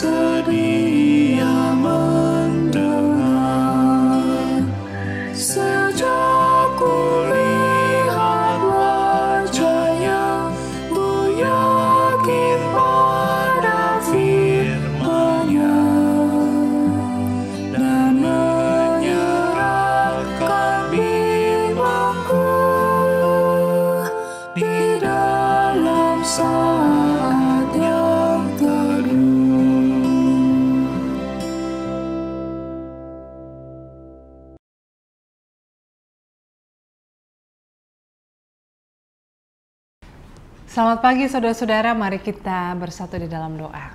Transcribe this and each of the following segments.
sedia mendengar. Sejak kulihat wajahnya, ku yakin pada firman-Nya dan menyerahkan bimbangku di dalam saat yang teduh. Selamat pagi saudara-saudara, mari kita bersatu di dalam doa.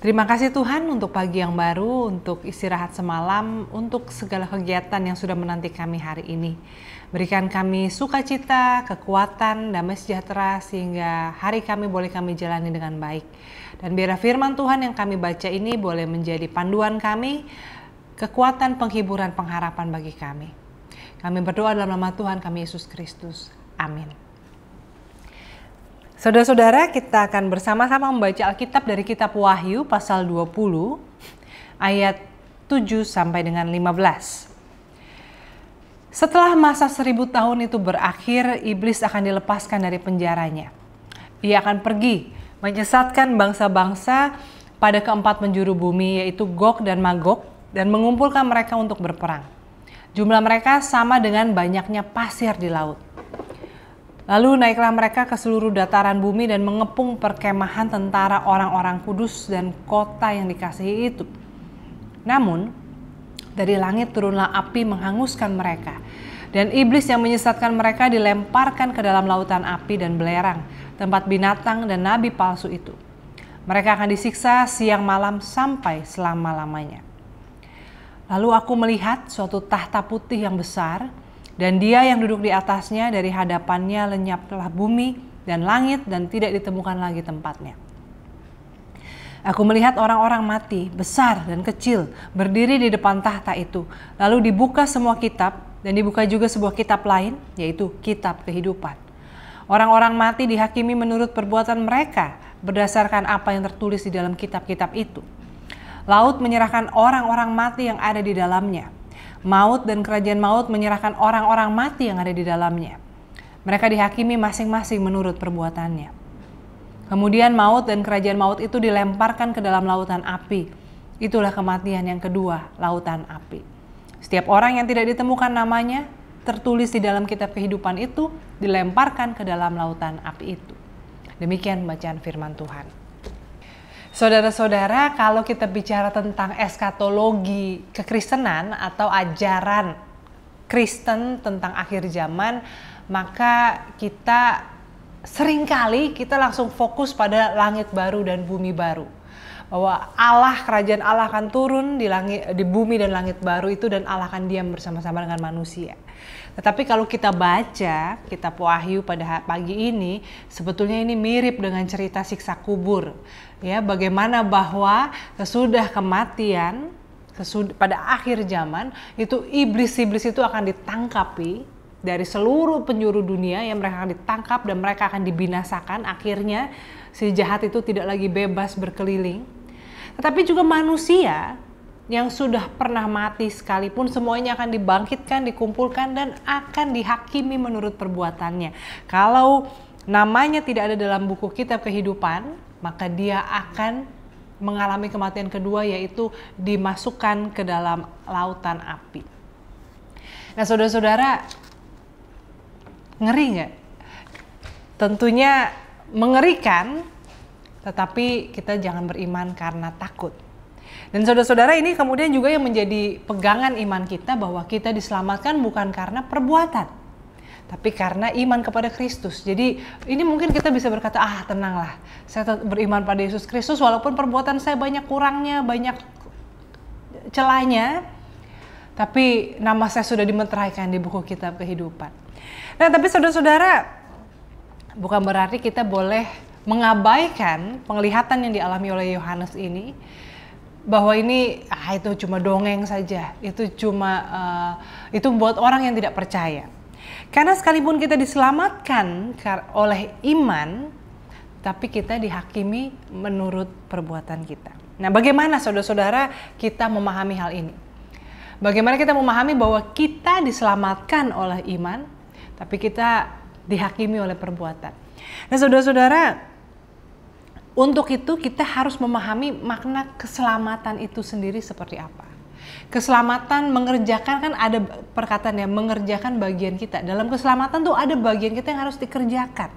Terima kasih Tuhan untuk pagi yang baru, untuk istirahat semalam, untuk segala kegiatan yang sudah menanti kami hari ini. Berikan kami sukacita, kekuatan, damai sejahtera sehingga hari kami boleh kami jalani dengan baik. Dan biar firman Tuhan yang kami baca ini boleh menjadi panduan kami, kekuatan, penghiburan, pengharapan bagi kami. Kami berdoa dalam nama Tuhan kami Yesus Kristus. Amin. Saudara-saudara, kita akan bersama-sama membaca Alkitab dari kitab Wahyu pasal 20 ayat 7 sampai dengan 15. Setelah masa 1000 tahun itu berakhir, iblis akan dilepaskan dari penjaranya. Ia akan pergi menyesatkan bangsa-bangsa pada keempat penjuru bumi, yaitu Gog dan Magog, dan mengumpulkan mereka untuk berperang. Jumlah mereka sama dengan banyaknya pasir di laut. Lalu naiklah mereka ke seluruh dataran bumi dan mengepung perkemahan tentara orang-orang kudus dan kota yang dikasihi itu. Namun, dari langit turunlah api menghanguskan mereka. Dan iblis yang menyesatkan mereka dilemparkan ke dalam lautan api dan belerang, tempat binatang dan nabi palsu itu. Mereka akan disiksa siang malam sampai selama-lamanya. Lalu aku melihat suatu tahta putih yang besar, dan Dia yang duduk di atasnya, dari hadapannya lenyaplah bumi dan langit dan tidak ditemukan lagi tempatnya. Aku melihat orang-orang mati, besar dan kecil, berdiri di depan tahta itu. Lalu dibuka semua kitab, dan dibuka juga sebuah kitab lain, yaitu kitab kehidupan. Orang-orang mati dihakimi menurut perbuatan mereka, berdasarkan apa yang tertulis di dalam kitab-kitab itu. Laut menyerahkan orang-orang mati yang ada di dalamnya. Maut dan kerajaan maut menyerahkan orang-orang mati yang ada di dalamnya. Mereka dihakimi masing-masing menurut perbuatannya. Kemudian maut dan kerajaan maut itu dilemparkan ke dalam lautan api. Itulah kematian yang kedua, lautan api. Setiap orang yang tidak ditemukan namanya tertulis di dalam kitab kehidupan itu dilemparkan ke dalam lautan api itu. Demikian bacaan firman Tuhan. Saudara-saudara, kalau kita bicara tentang eskatologi kekristenan atau ajaran Kristen tentang akhir zaman, maka kita seringkali langsung fokus pada langit baru dan bumi baru. Bahwa kerajaan Allah akan turun di bumi dan langit baru itu, dan Allah akan diam bersama-sama dengan manusia. Tetapi kalau kita baca kitab Wahyu pada pagi ini, sebetulnya ini mirip dengan cerita siksa kubur. Ya, bagaimana bahwa sesudah kematian, pada akhir zaman, itu iblis-iblis itu akan ditangkapi dari seluruh penjuru dunia, yang mereka akan ditangkap dan mereka akan dibinasakan. Akhirnya si jahat itu tidak lagi bebas berkeliling. Tetapi juga manusia yang sudah pernah mati sekalipun, semuanya akan dibangkitkan, dikumpulkan, dan akan dihakimi menurut perbuatannya. Kalau namanya tidak ada dalam buku kitab kehidupan, maka dia akan mengalami kematian kedua, yaitu dimasukkan ke dalam lautan api. Nah saudara-saudara, ngeri nggak? Tentunya mengerikan, tetapi kita jangan beriman karena takut. Dan saudara-saudara, ini kemudian juga yang menjadi pegangan iman kita, bahwa kita diselamatkan bukan karena perbuatan, tapi karena iman kepada Kristus. Jadi ini mungkin kita bisa berkata, tenanglah, saya tetap beriman pada Yesus Kristus walaupun perbuatan saya banyak kurangnya, banyak celahnya, tapi nama saya sudah dimeteraikan di buku kitab kehidupan. Nah, tapi saudara-saudara, bukan berarti kita boleh mengabaikan penglihatan yang dialami oleh Yohanes ini, bahwa ini itu cuma dongeng saja, itu buat orang yang tidak percaya. Karena sekalipun kita diselamatkan oleh iman, tapi kita dihakimi menurut perbuatan kita. Nah, bagaimana saudara-saudara kita memahami hal ini? Bagaimana kita memahami bahwa kita diselamatkan oleh iman, tapi kita dihakimi oleh perbuatan. Nah, saudara-saudara, untuk itu kita harus memahami makna keselamatan itu sendiri seperti apa. Keselamatan mengerjakan, kan ada perkataan ya, mengerjakan bagian kita. Dalam keselamatan tuh ada bagian kita yang harus dikerjakan.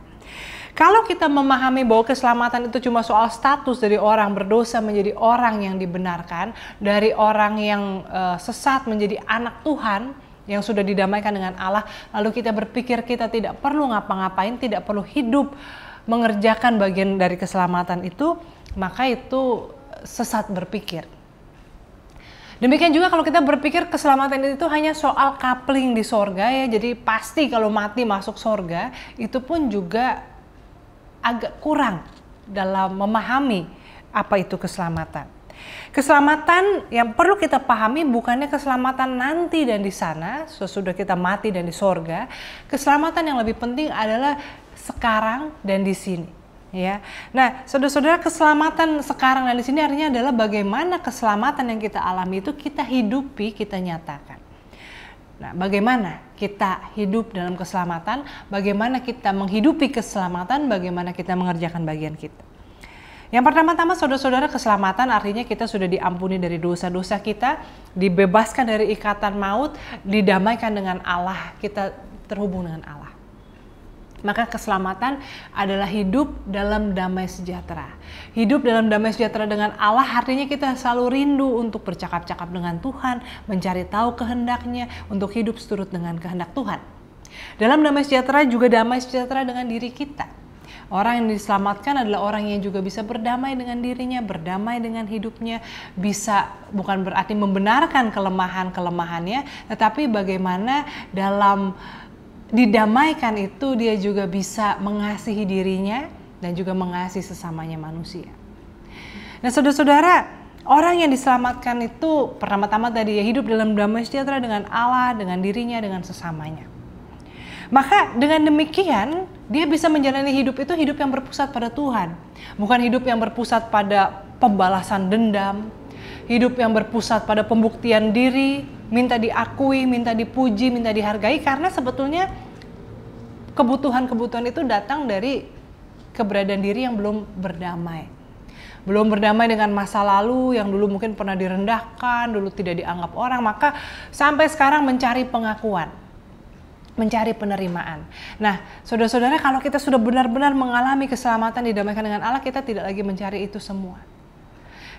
Kalau kita memahami bahwa keselamatan itu cuma soal status dari orang berdosa menjadi orang yang dibenarkan, dari orang yang sesat menjadi anak Tuhan yang sudah didamaikan dengan Allah, lalu kita berpikir kita tidak perlu ngapa-ngapain, tidak perlu hidup mengerjakan bagian dari keselamatan itu, maka itu sesat berpikir. Demikian juga kalau kita berpikir keselamatan itu hanya soal coupling di sorga ya, jadi pasti kalau mati masuk sorga, itu pun juga agak kurang dalam memahami apa itu keselamatan. Keselamatan yang perlu kita pahami bukannya keselamatan nanti dan di sana, sesudah kita mati dan di sorga. Keselamatan yang lebih penting adalah sekarang dan di sini. Ya, nah saudara-saudara, keselamatan sekarang dan di sini artinya adalah bagaimana keselamatan yang kita alami itu kita hidupi, kita nyatakan. Nah, bagaimana kita hidup dalam keselamatan, bagaimana kita menghidupi keselamatan, bagaimana kita mengerjakan bagian kita. Yang pertama-tama saudara-saudara, keselamatan artinya kita sudah diampuni dari dosa-dosa kita, dibebaskan dari ikatan maut, didamaikan dengan Allah, kita terhubung dengan Allah. Maka keselamatan adalah hidup dalam damai sejahtera. Hidup dalam damai sejahtera dengan Allah artinya kita selalu rindu untuk bercakap-cakap dengan Tuhan, mencari tahu kehendaknya, untuk hidup seturut dengan kehendak Tuhan. Dalam damai sejahtera juga damai sejahtera dengan diri kita. Orang yang diselamatkan adalah orang yang juga bisa berdamai dengan dirinya, berdamai dengan hidupnya, bisa bukan berarti membenarkan kelemahan-kelemahannya, tetapi bagaimana dalam didamaikan itu dia juga bisa mengasihi dirinya dan juga mengasihi sesamanya manusia. Nah saudara-saudara, orang yang diselamatkan itu pertama-tama tadi ya hidup dalam damai sejahtera dengan Allah, dengan dirinya, dengan sesamanya. Maka dengan demikian dia bisa menjalani hidup itu hidup yang berpusat pada Tuhan. Bukan hidup yang berpusat pada pembalasan dendam, hidup yang berpusat pada pembuktian diri, minta diakui, minta dipuji, minta dihargai, karena sebetulnya kebutuhan-kebutuhan itu datang dari keberadaan diri yang belum berdamai. Belum berdamai dengan masa lalu yang dulu mungkin pernah direndahkan, dulu tidak dianggap orang, maka sampai sekarang mencari pengakuan, mencari penerimaan. Nah, saudara-saudara, kalau kita sudah benar-benar mengalami keselamatan didamaikan dengan Allah, kita tidak lagi mencari itu semua.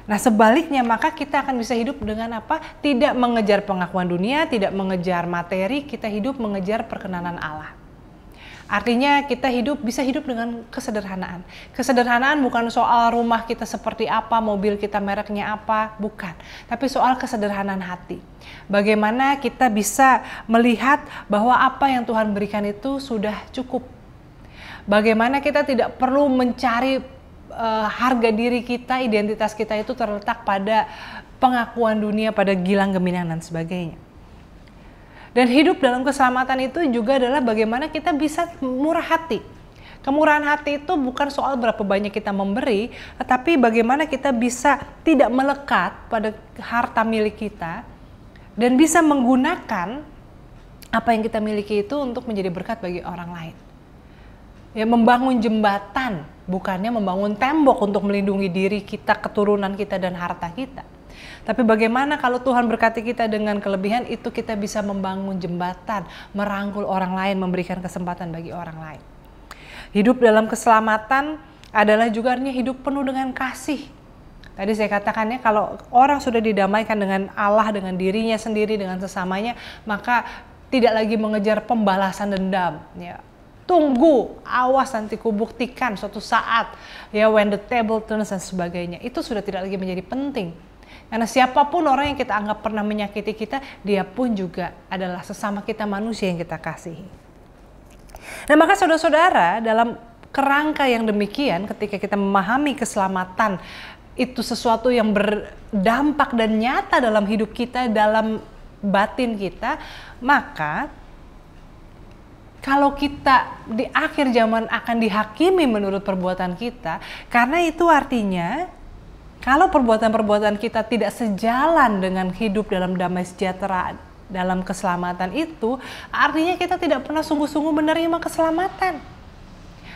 Nah, sebaliknya maka kita akan bisa hidup dengan apa? Tidak mengejar pengakuan dunia, tidak mengejar materi, kita hidup mengejar perkenanan Allah. Artinya kita bisa hidup dengan kesederhanaan. Kesederhanaan bukan soal rumah kita seperti apa, mobil kita mereknya apa, bukan. Tapi soal kesederhanaan hati. Bagaimana kita bisa melihat bahwa apa yang Tuhan berikan itu sudah cukup. Bagaimana kita tidak perlu mencari harga diri kita, identitas kita itu terletak pada pengakuan dunia, pada gilang gemilang dan sebagainya. Dan hidup dalam keselamatan itu juga adalah bagaimana kita bisa murah hati. Kemurahan hati itu bukan soal berapa banyak kita memberi, tetapi bagaimana kita bisa tidak melekat pada harta milik kita dan bisa menggunakan apa yang kita miliki itu untuk menjadi berkat bagi orang lain. Ya, membangun jembatan, bukannya membangun tembok untuk melindungi diri kita, keturunan kita, dan harta kita. Tapi bagaimana kalau Tuhan berkati kita dengan kelebihan itu, kita bisa membangun jembatan, merangkul orang lain, memberikan kesempatan bagi orang lain. Hidup dalam keselamatan adalah juga artinya hidup penuh dengan kasih. Tadi saya katakan ya, kalau orang sudah didamaikan dengan Allah, dengan dirinya sendiri, dengan sesamanya, maka tidak lagi mengejar pembalasan dendam. Ya. Tunggu, awas nanti kubuktikan suatu saat, ya, when the table turns dan sebagainya. Itu sudah tidak lagi menjadi penting. Karena siapapun orang yang kita anggap pernah menyakiti kita, dia pun juga adalah sesama kita, manusia yang kita kasihi. Nah, maka saudara-saudara, dalam kerangka yang demikian, ketika kita memahami keselamatan itu sesuatu yang berdampak dan nyata dalam hidup kita, dalam batin kita, maka kalau kita di akhir zaman akan dihakimi menurut perbuatan kita, karena itu artinya kalau perbuatan-perbuatan kita tidak sejalan dengan hidup dalam damai sejahtera, dalam keselamatan itu, artinya kita tidak pernah sungguh-sungguh menerima keselamatan.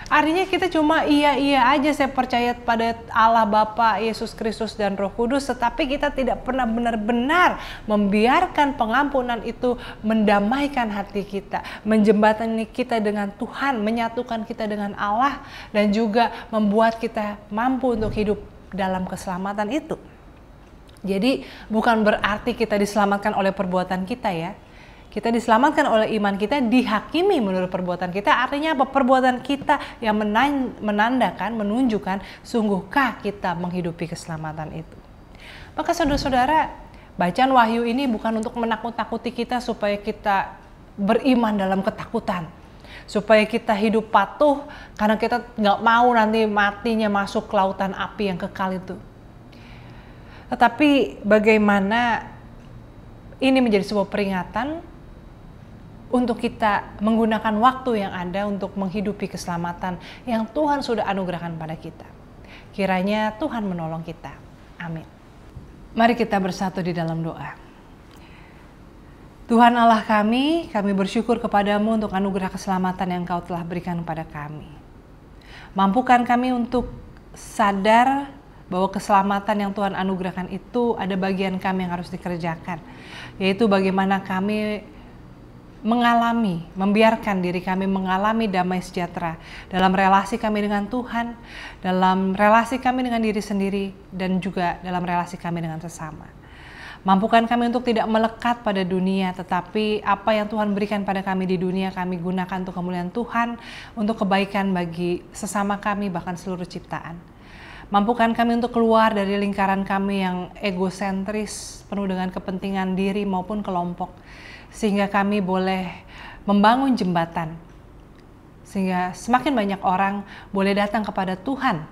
Artinya kita cuma iya aja, saya percaya pada Allah Bapa, Yesus Kristus dan Roh Kudus, tetapi kita tidak pernah benar-benar membiarkan pengampunan itu mendamaikan hati kita, menjembatani kita dengan Tuhan, menyatukan kita dengan Allah, dan juga membuat kita mampu untuk hidup dalam keselamatan itu. Jadi bukan berarti kita diselamatkan oleh perbuatan kita ya. Kita diselamatkan oleh iman kita, dihakimi menurut perbuatan kita. Artinya apa? Perbuatan kita yang menandakan, menunjukkan sungguhkah kita menghidupi keselamatan itu. Maka saudara-saudara, bacaan Wahyu ini bukan untuk menakut-nakuti kita supaya kita beriman dalam ketakutan, supaya kita hidup patuh karena kita nggak mau nanti matinya masuk ke lautan api yang kekal itu. Tetapi bagaimana ini menjadi sebuah peringatan untuk kita menggunakan waktu yang ada untuk menghidupi keselamatan yang Tuhan sudah anugerahkan pada kita. Kiranya Tuhan menolong kita. Amin. Mari kita bersatu di dalam doa. Tuhan Allah kami bersyukur kepadamu untuk anugerah keselamatan yang Kau telah berikan kepada kami. Mampukan kami untuk sadar bahwa keselamatan yang Tuhan anugerahkan itu ada bagian kami yang harus dikerjakan, yaitu bagaimana kami membiarkan diri kami mengalami damai sejahtera dalam relasi kami dengan Tuhan, dalam relasi kami dengan diri sendiri, dan juga dalam relasi kami dengan sesama. Mampukan kami untuk tidak melekat pada dunia, tetapi apa yang Tuhan berikan pada kami di dunia kami gunakan untuk kemuliaan Tuhan, untuk kebaikan bagi sesama kami, bahkan seluruh ciptaan. Mampukan kami untuk keluar dari lingkaran kami yang egosentris, penuh dengan kepentingan diri maupun kelompok, sehingga kami boleh membangun jembatan, sehingga semakin banyak orang boleh datang kepada Tuhan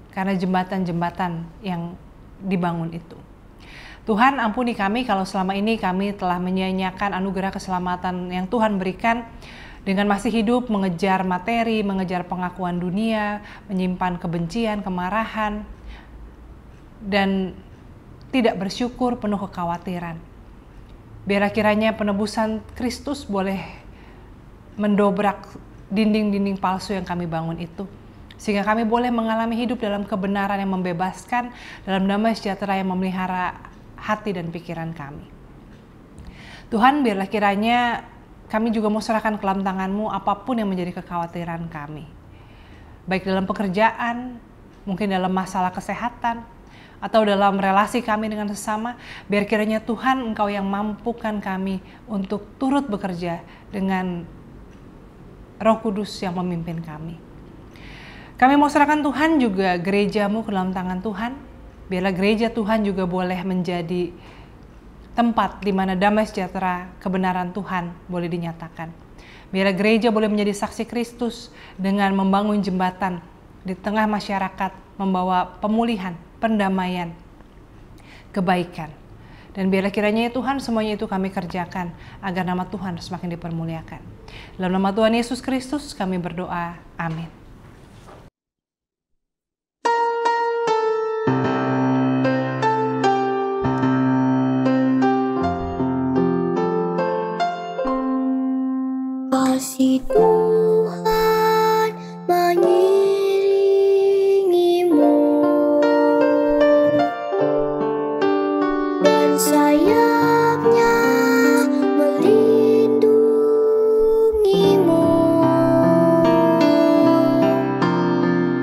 karena jembatan-jembatan yang dibangun itu. Tuhan, ampuni kami kalau selama ini kami telah menyia-nyiakan anugerah keselamatan yang Tuhan berikan dengan masih hidup mengejar materi, mengejar pengakuan dunia, menyimpan kebencian, kemarahan, dan tidak bersyukur, penuh kekhawatiran. Biarlah kiranya penebusan Kristus boleh mendobrak dinding-dinding palsu yang kami bangun itu, sehingga kami boleh mengalami hidup dalam kebenaran yang membebaskan, dalam damai sejahtera yang memelihara hati dan pikiran kami. Tuhan, biarlah kiranya kami juga mau serahkan ke dalam tangan-Mu apapun yang menjadi kekhawatiran kami, baik dalam pekerjaan, mungkin dalam masalah kesehatan, atau dalam relasi kami dengan sesama. Biar kiranya Tuhan, Engkau yang mampukan kami untuk turut bekerja dengan Roh Kudus yang memimpin kami. Kami mau serahkan Tuhan juga gereja-Mu ke dalam tangan Tuhan. Biarlah gereja Tuhan juga boleh menjadi tempat di mana damai sejahtera kebenaran Tuhan boleh dinyatakan. Biarlah gereja boleh menjadi saksi Kristus dengan membangun jembatan di tengah masyarakat, membawa pemulihan, pendamaian, kebaikan. Dan biarlah kiranya ya Tuhan, semuanya itu kami kerjakan agar nama Tuhan semakin dipermuliakan. Dalam nama Tuhan Yesus Kristus kami berdoa. Amin. Kasih Tuhan mengiringimu dan sayapnya melindungimu.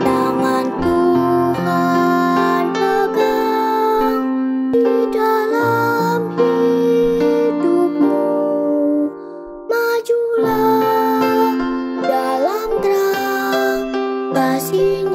Tangan Tuhan pegang di dalam hidupmu. Majulah dalam terang kasih